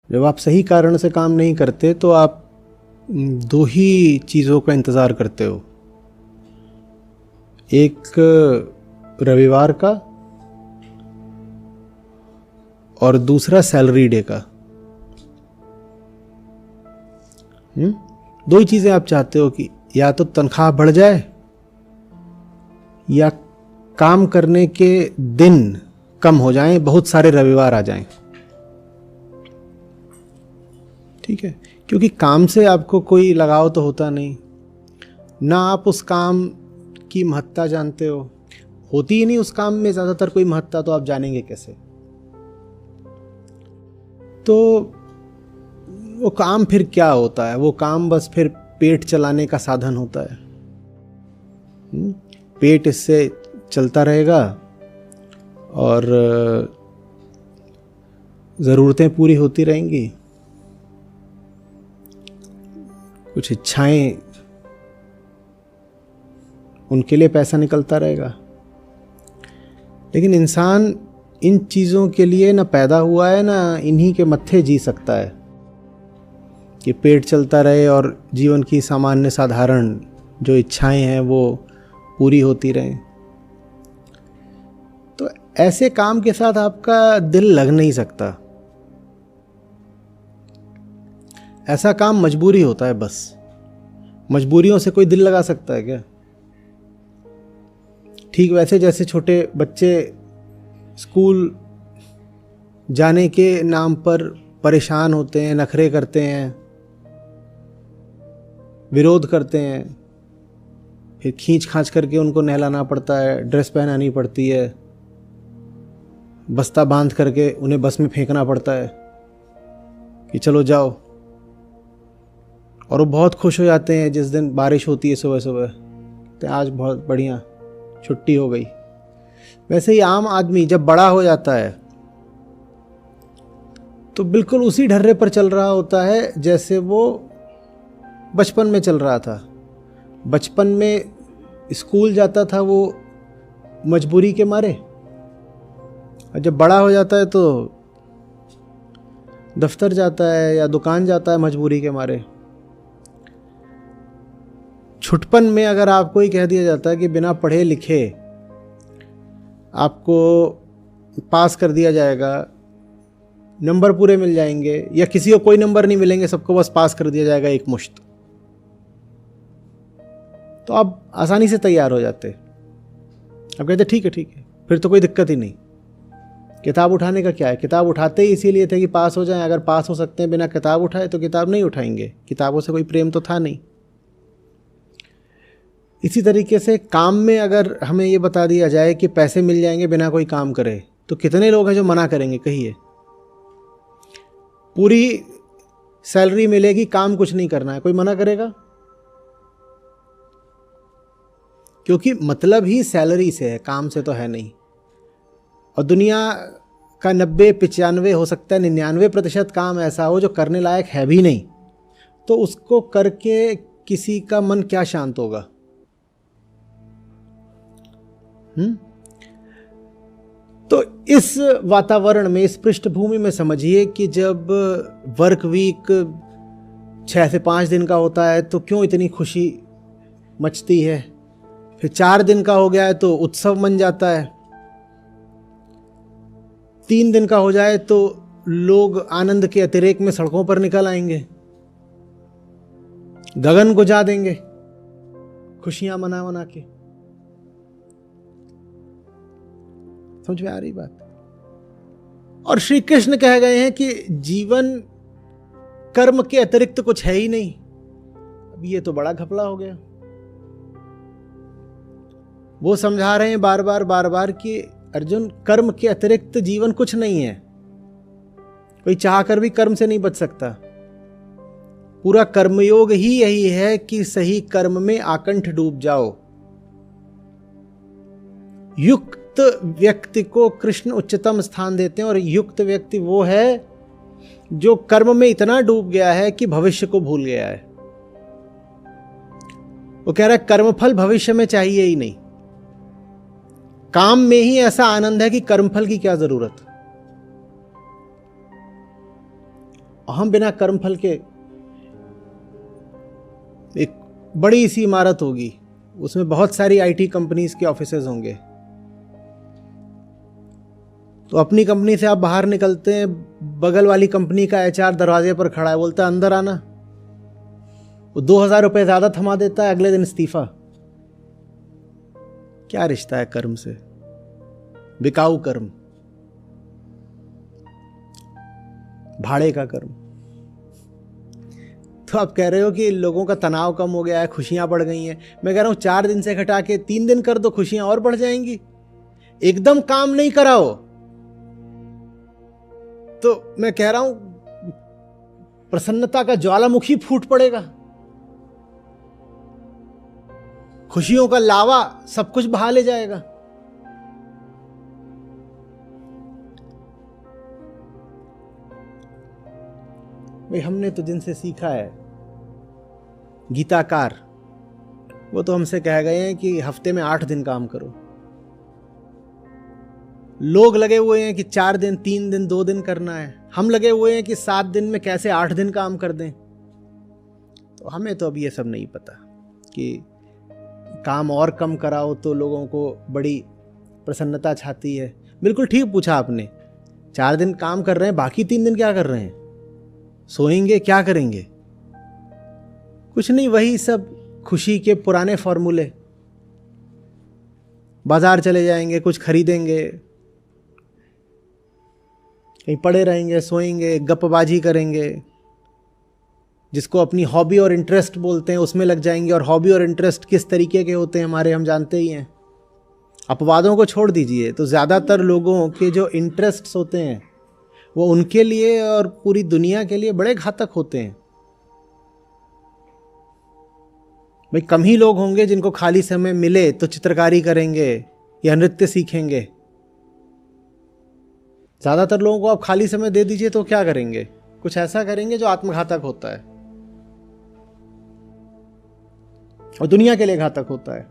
जब आप सही कारण से काम नहीं करते तो आप दो ही चीज़ों का इंतज़ार करते हो, एक रविवार का और दूसरा सैलरी डे का। दो ही चीज़ें आप चाहते हो कि या तो तनख्वाह बढ़ जाए या काम करने के दिन कम हो जाएं, बहुत सारे रविवार आ जाएं। ठीक है, क्योंकि काम से आपको कोई लगाव तो होता नहीं, ना आप उस काम की महत्ता जानते हो, होती ही नहीं उस काम में ज़्यादातर कोई महत्ता, तो आप जानेंगे कैसे? तो वो काम फिर क्या होता है? वो काम बस फिर पेट चलाने का साधन होता है। पेट इससे चलता रहेगा और ज़रूरतें पूरी होती रहेंगी, कुछ इच्छाएं, उनके लिए पैसा निकलता रहेगा। लेकिन इंसान इन चीज़ों के लिए ना पैदा हुआ है, ना इन्हीं के मत्थे जी सकता है कि पेट चलता रहे और जीवन की सामान्य साधारण जो इच्छाएं हैं वो पूरी होती रहें। तो ऐसे काम के साथ आपका दिल लग नहीं सकता। ऐसा काम मजबूरी होता है बस। मजबूरियों से कोई दिल लगा सकता है क्या? ठीक वैसे जैसे छोटे बच्चे स्कूल जाने के नाम पर परेशान होते हैं, नखरे करते हैं, विरोध करते हैं, फिर खींच खांच करके उनको नहलाना पड़ता है, ड्रेस पहनानी पड़ती है, बस्ता बांध करके उन्हें बस में फेंकना पड़ता है कि चलो जाओ। और वो बहुत खुश हो जाते हैं जिस दिन बारिश होती है सुबह सुबह, तो आज बहुत बढ़िया छुट्टी हो गई। वैसे ही आम आदमी जब बड़ा हो जाता है तो बिल्कुल उसी ढर्रे पर चल रहा होता है जैसे वो बचपन में चल रहा था। बचपन में स्कूल जाता था वो मजबूरी के मारे, और जब बड़ा हो जाता है तो दफ्तर जाता है या दुकान जाता है मजबूरी के मारे। छुटपन में अगर आपको ही कह दिया जाता है कि बिना पढ़े लिखे आपको पास कर दिया जाएगा, नंबर पूरे मिल जाएंगे, या किसी को कोई नंबर नहीं मिलेंगे, सबको बस पास कर दिया जाएगा एक मुश्त, तो आप आसानी से तैयार हो जाते। अब कहते ठीक है, फिर तो कोई दिक्कत ही नहीं। किताब उठाने का क्या है? किताब उठाते ही इसीलिए थे कि पास हो जाएं। अगर पास हो सकते हैं बिना किताब उठाए तो किताब नहीं उठाएंगे, किताबों से कोई प्रेम तो था नहीं। इसी तरीके से काम में अगर हमें ये बता दिया जाए कि पैसे मिल जाएंगे बिना कोई काम करे, तो कितने लोग हैं जो मना करेंगे? कहिए। पूरी सैलरी मिलेगी, काम कुछ नहीं करना है, कोई मना करेगा? क्योंकि मतलब ही सैलरी से है, काम से तो है नहीं। और दुनिया का 90-95 हो सकता है 99% काम ऐसा हो जो करने लायक है भी नहीं, तो उसको करके किसी का मन क्या शांत होगा? तो इस वातावरण में, इस पृष्ठभूमि में समझिए कि जब वर्क वीक 6 से 5 दिन का होता है तो क्यों इतनी खुशी मचती है, फिर 4 दिन का हो गया है तो उत्सव मन जाता है, 3 दिन का हो जाए तो लोग आनंद के अतिरेक में सड़कों पर निकल आएंगे, गगन गुजा देंगे खुशियां मना मना के। समझ में आ रही बात? और श्री कृष्ण कह गए हैं कि जीवन कर्म के अतिरिक्त कुछ है ही नहीं। अब ये तो बड़ा घपला हो गया। वो समझा रहे हैं बार बार कि अर्जुन, कर्म के अतिरिक्त जीवन कुछ नहीं है। कोई चाहकर भी कर्म से नहीं बच सकता। पूरा कर्मयोग ही यही है कि सही कर्म में आकंठ डूब जाओ। युक्त व्यक्ति को कृष्ण उच्चतम स्थान देते हैं, और युक्त व्यक्ति वो है जो कर्म में इतना डूब गया है कि भविष्य को भूल गया है। वो कह रहा है कर्मफल भविष्य में चाहिए ही नहीं, काम में ही ऐसा आनंद है कि कर्मफल की क्या जरूरत। हम बिना कर्मफल के, एक बड़ी सी इमारत होगी, उसमें बहुत सारी आईटी कंपनीज के ऑफिसेज होंगे, तो अपनी कंपनी से आप बाहर निकलते हैं, बगल वाली कंपनी का एचआर दरवाजे पर खड़ा है, बोलता है अंदर आना। वो 2000 रुपये ज्यादा थमा देता है, अगले दिन इस्तीफा। क्या रिश्ता है कर्म से? बिकाऊ कर्म, भाड़े का कर्म। तो आप कह रहे हो कि लोगों का तनाव कम हो गया है, खुशियां बढ़ गई हैं। मैं कह रहा हूं 4 दिन से घटा के 3 दिन कर दो, खुशियां और बढ़ जाएंगी। एकदम काम नहीं कराओ तो मैं कह रहा हूं प्रसन्नता का ज्वालामुखी फूट पड़ेगा, खुशियों का लावा सब कुछ बहा ले जाएगा। भाई हमने तो जिनसे सीखा है, गीताकार, वो तो हमसे कह गए हैं कि हफ्ते में 8 दिन काम करो। लोग लगे हुए हैं कि 4 दिन, 3 दिन, 2 दिन करना है। हम लगे हुए हैं कि 7 दिन में कैसे 8 दिन काम कर दें। तो हमें तो अब ये सब नहीं पता कि काम और कम कराओ तो लोगों को बड़ी प्रसन्नता छाती है। बिल्कुल ठीक पूछा आपने। 4 दिन काम कर रहे हैं, बाकी 3 दिन क्या कर रहे हैं? सोएंगे? क्या करेंगे? कुछ नहीं, वही सब खुशी के पुराने फॉर्मूले। बाजार चले जाएंगे, कुछ खरीदेंगे, कहीं पड़े रहेंगे, सोएंगे, गप्पबाजी करेंगे, जिसको अपनी हॉबी और इंटरेस्ट बोलते हैं उसमें लग जाएंगे। और हॉबी और इंटरेस्ट किस तरीके के होते हैं हमारे, हम जानते ही हैं। अपवादों को छोड़ दीजिए तो ज़्यादातर लोगों के जो इंटरेस्ट्स होते हैं वो उनके लिए और पूरी दुनिया के लिए बड़े घातक होते हैं। भाई कम ही लोग होंगे जिनको खाली समय मिले तो चित्रकारी करेंगे या नृत्य सीखेंगे। ज़्यादातर लोगों को आप खाली समय दे दीजिए तो क्या करेंगे? कुछ ऐसा करेंगे जो आत्मघातक होता है और दुनिया के लिए घातक होता है।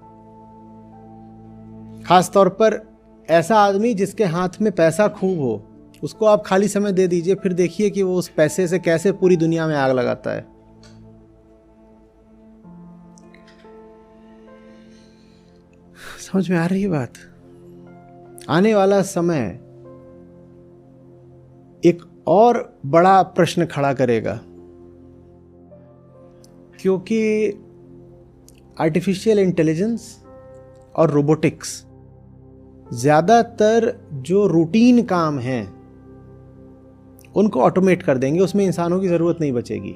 खास तौर पर ऐसा आदमी जिसके हाथ में पैसा खूब हो, उसको आप खाली समय दे दीजिए, फिर देखिए कि वो उस पैसे से कैसे पूरी दुनिया में आग लगाता है। समझ में आ रही है बात? आने वाला समय एक और बड़ा प्रश्न खड़ा करेगा, क्योंकि आर्टिफिशियल इंटेलिजेंस और रोबोटिक्स ज़्यादातर जो रूटीन काम हैं उनको ऑटोमेट कर देंगे, उसमें इंसानों की ज़रूरत नहीं बचेगी।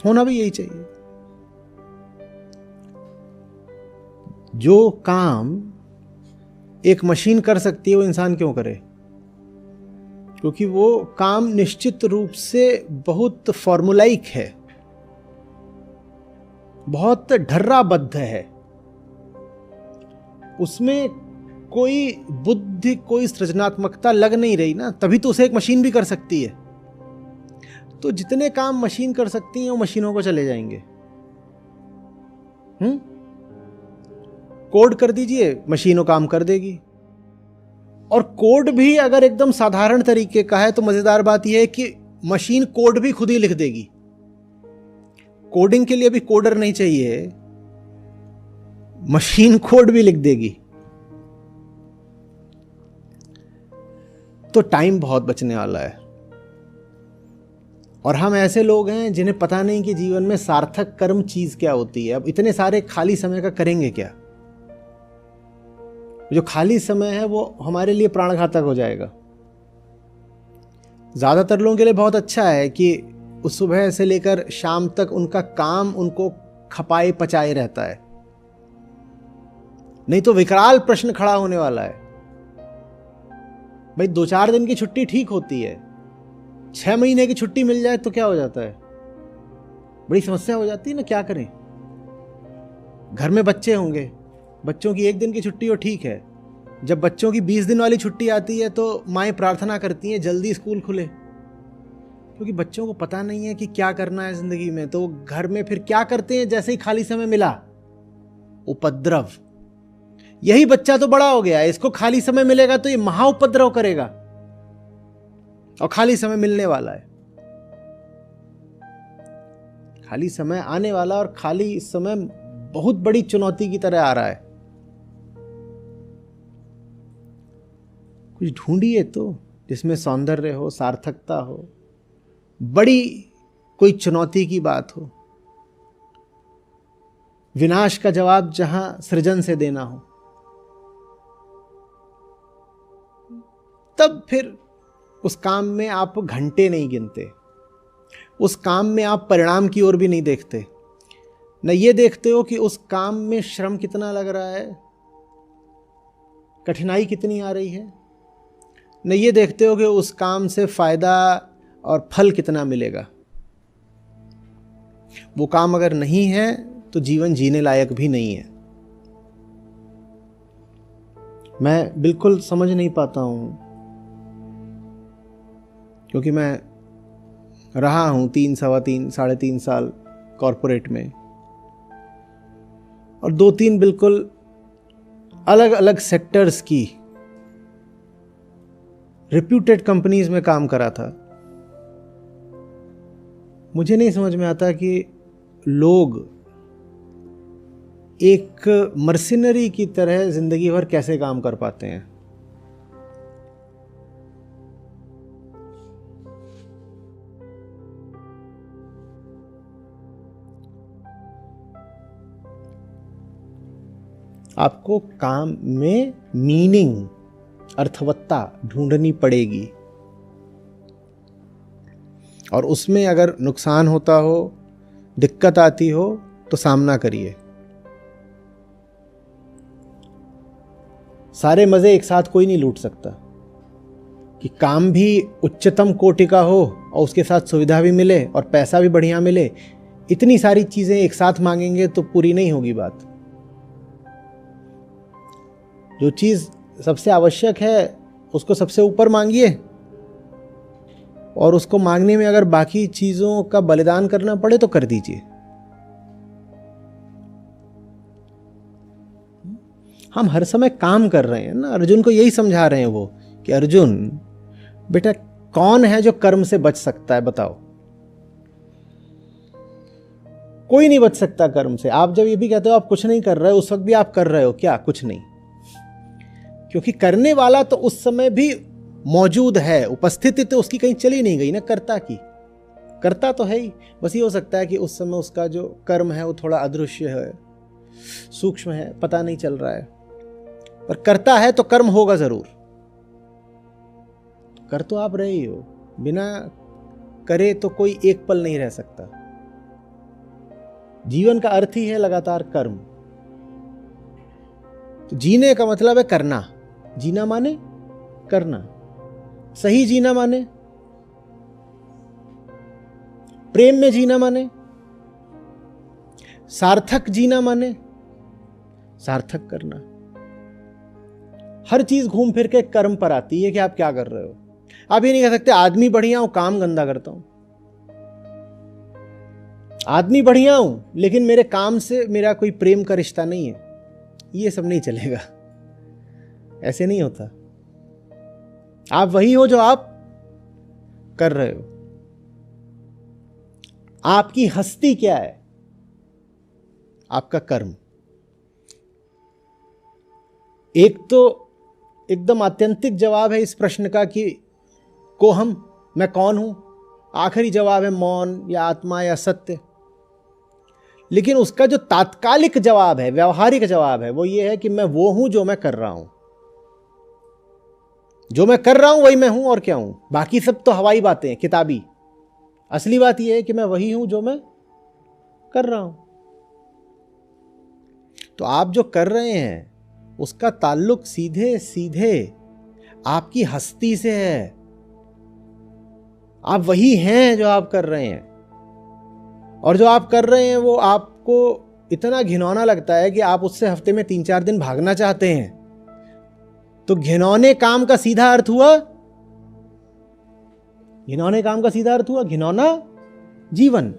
होना भी यही चाहिए। जो काम एक मशीन कर सकती है वो इंसान क्यों करे? क्योंकि वो काम निश्चित रूप से बहुत फॉर्मुलाइक है, बहुत ढर्राबद्ध है, उसमें कोई बुद्धि, कोई सृजनात्मकता लग नहीं रही ना, तभी तो उसे एक मशीन भी कर सकती है। तो जितने काम मशीन कर सकती हैं वो मशीनों को चले जाएंगे। कोड कर दीजिए, मशीनों काम कर देगी। और कोड भी अगर एकदम साधारण तरीके का है तो मजेदार बात यह है कि मशीन कोड भी खुद ही लिख देगी। कोडिंग के लिए भी कोडर नहीं चाहिए, मशीन कोड भी लिख देगी। तो टाइम बहुत बचने वाला है। और हम ऐसे लोग हैं जिन्हें पता नहीं कि जीवन में सार्थक कर्म चीज क्या होती है। अब इतने सारे खाली समय का करेंगे क्या? जो खाली समय है वो हमारे लिए प्राणघातक हो जाएगा। ज्यादातर लोगों के लिए बहुत अच्छा है कि उस सुबह से लेकर शाम तक उनका काम उनको खपाए पचाए रहता है, नहीं तो विकराल प्रश्न खड़ा होने वाला है। भाई 2-4 दिन की छुट्टी ठीक होती है, 6 महीने की छुट्टी मिल जाए तो क्या हो जाता है? बड़ी समस्या हो जाती है ना। क्या करें? घर में बच्चे होंगे, बच्चों की 1 दिन की छुट्टी हो ठीक है, जब बच्चों की 20 दिन वाली छुट्टी आती है तो माएँ प्रार्थना करती हैं जल्दी स्कूल खुले, क्योंकि बच्चों को पता नहीं है कि क्या करना है जिंदगी में। तो घर में फिर क्या करते हैं? जैसे ही खाली समय मिला, उपद्रव। यही बच्चा तो बड़ा हो गया है, इसको खाली समय मिलेगा तो ये महा उपद्रव करेगा। और खाली समय मिलने वाला है, खाली समय आने वाला, और खाली समय बहुत बड़ी चुनौती की तरह आ रहा है। कुछ ढूंढिए तो जिसमें सौंदर्य हो, सार्थकता हो, बड़ी कोई चुनौती की बात हो, विनाश का जवाब जहां सृजन से देना हो, तब फिर उस काम में आप घंटे नहीं गिनते, उस काम में आप परिणाम की ओर भी नहीं देखते, न ये देखते हो कि उस काम में श्रम कितना लग रहा है, कठिनाई कितनी आ रही है, न ये देखते हो कि उस काम से फायदा और फल कितना मिलेगा। वो काम अगर नहीं है तो जीवन जीने लायक भी नहीं है। मैं बिल्कुल समझ नहीं पाता हूं, क्योंकि मैं रहा हूं 3, सवा 3, 3.5 साल कॉरपोरेट में, और 2-3 बिल्कुल अलग अलग सेक्टर्स की रेप्यूटेड कंपनीज में काम करा था। मुझे नहीं समझ में आता कि लोग एक मर्सिनरी की तरह जिंदगी भर कैसे काम कर पाते हैं। आपको काम में मीनिंग, अर्थवत्ता ढूंढनी पड़ेगी, और उसमें अगर नुकसान होता हो, दिक्कत आती हो, तो सामना करिए। सारे मजे एक साथ कोई नहीं लूट सकता, कि काम भी उच्चतम कोटि का हो और उसके साथ सुविधा भी मिले और पैसा भी बढ़िया मिले। इतनी सारी चीजें एक साथ मांगेंगे तो पूरी नहीं होगी बात। जो चीज सबसे आवश्यक है उसको सबसे ऊपर मांगिए, और उसको मांगने में अगर बाकी चीजों का बलिदान करना पड़े तो कर दीजिए। हम हर समय काम कर रहे हैं ना। अर्जुन को यही समझा रहे हैं वो, कि अर्जुन बेटा, कौन है जो कर्म से बच सकता है, बताओ। कोई नहीं बच सकता कर्म से। आप जब ये भी कहते हो आप कुछ नहीं कर रहे हो, उस वक्त भी आप कर रहे हो क्या? कुछ नहीं, क्योंकि करने वाला तो उस समय भी मौजूद है, उपस्थिति तो उसकी कहीं चली नहीं गई ना, कर्ता की। कर्ता तो है ही, बस ये हो सकता है कि उस समय उसका जो कर्म है वो थोड़ा अदृश्य है, सूक्ष्म है, पता नहीं चल रहा है, पर करता है तो कर्म होगा जरूर। कर तो आप रहे ही हो, बिना करे तो कोई एक पल नहीं रह सकता। जीवन का अर्थ ही है लगातार कर्म। तो जीने का मतलब है करना। जीना माने करना, सही जीना माने, प्रेम में जीना माने, सार्थक जीना माने सार्थक करना। हर चीज घूम फिर के कर्म पर आती है कि आप क्या कर रहे हो। आप ये नहीं कह सकते आदमी बढ़िया हूं, काम गंदा करता हूं। आदमी बढ़िया हूं लेकिन मेरे काम से मेरा कोई प्रेम का रिश्ता नहीं है, ये सब नहीं चलेगा। ऐसे नहीं होता। आप वही हो जो आप कर रहे हो। आपकी हस्ती क्या है? आपका कर्म। एक तो एकदम आत्यंतिक जवाब है इस प्रश्न का कि कोहम, मैं कौन हूं। आखिरी जवाब है मौन या आत्मा या सत्य। लेकिन उसका जो तात्कालिक जवाब है, व्यवहारिक जवाब है, वो ये है कि मैं वो हूं जो मैं कर रहा हूं। जो मैं कर रहा हूं वही मैं हूं, और क्या हूं। बाकी सब तो हवाई बातें हैं, किताबी। असली बात यह है कि मैं वही हूं जो मैं कर रहा हूं। तो आप जो कर रहे हैं उसका ताल्लुक सीधे सीधे आपकी हस्ती से है। आप वही हैं जो आप कर रहे हैं, और जो आप कर रहे हैं वो आपको इतना घिनौना लगता है कि आप उससे हफ्ते में 3-4 दिन भागना चाहते हैं। तो घिनौने काम का सीधा अर्थ हुआ, घिनौने काम का सीधा अर्थ हुआ घिनौना जीवन।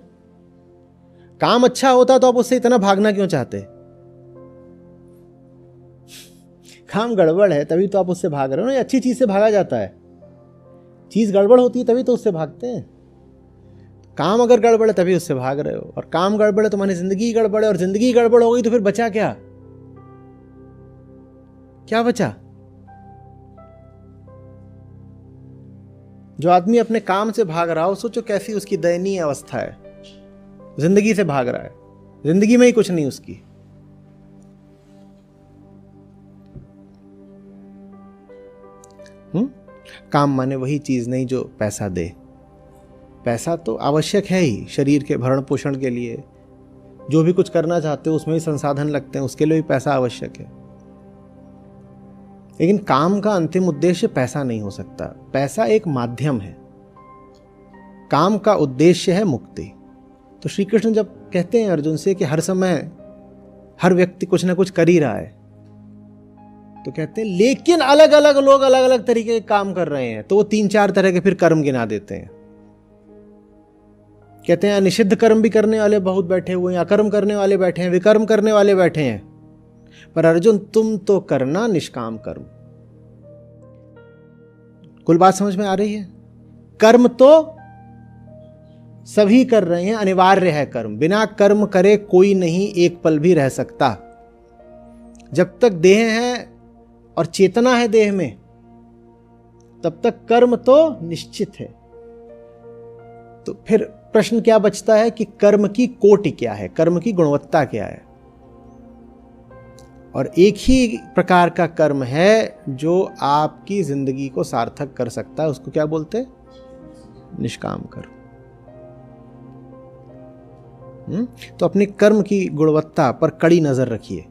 काम अच्छा होता तो आप उससे इतना भागना क्यों चाहते? काम गड़बड़ है तभी तो आप उससे भाग रहे हो ना। अच्छी चीज से भागा जाता है। चीज़ गड़बड़ होती है तभी तो उससे भागते हैं। काम अगर गड़बड़ है तभी उससे भाग रहे हो, और काम गड़बड़ है तो माने जिंदगी गड़बड़ है, और जिंदगी गड़बड़ हो गई तो फिर बचा क्या? क्या बचा? जो आदमी अपने काम से भाग रहा हो, सोचो कैसी उसकी दयनीय अवस्था है। जिंदगी से भाग रहा है, जिंदगी में ही कुछ नहीं उसकी। काम माने वही चीज नहीं जो पैसा दे। पैसा तो आवश्यक है ही शरीर के भरण पोषण के लिए, जो भी कुछ करना चाहते हो उसमें भी संसाधन लगते हैं, उसके लिए भी पैसा आवश्यक है। लेकिन काम का अंतिम उद्देश्य पैसा नहीं हो सकता। पैसा एक माध्यम है, काम का उद्देश्य है मुक्ति। तो श्री कृष्ण जब कहते हैं अर्जुन से कि हर समय हर व्यक्ति कुछ ना कुछ कर ही रहा है, तो कहते हैं लेकिन अलग अलग लोग अलग अलग तरीके के काम कर रहे हैं, तो वो 3-4 तरह के फिर कर्म गिना देते हैं। कहते हैं निषिद्ध कर्म भी करने वाले बहुत बैठे हुए हैं, अकर्म करने वाले बैठे हैं, विकर्म करने वाले बैठे हैं, पर अर्जुन तुम तो करना निष्काम कर्म। कुल बात समझ में आ रही है? कर्म तो सभी कर रहे हैं, अनिवार्य है कर्म। बिना कर्म करे कोई नहीं एक पल भी रह सकता। जब तक देह है और चेतना है देह में, तब तक कर्म तो निश्चित है। तो फिर प्रश्न क्या बचता है कि कर्म की कोटि क्या है, कर्म की गुणवत्ता क्या है? और एक ही प्रकार का कर्म है जो आपकी जिंदगी को सार्थक कर सकता है, उसको क्या बोलते हैं? निष्काम कर्म। तो अपने कर्म की गुणवत्ता पर कड़ी नजर रखिए।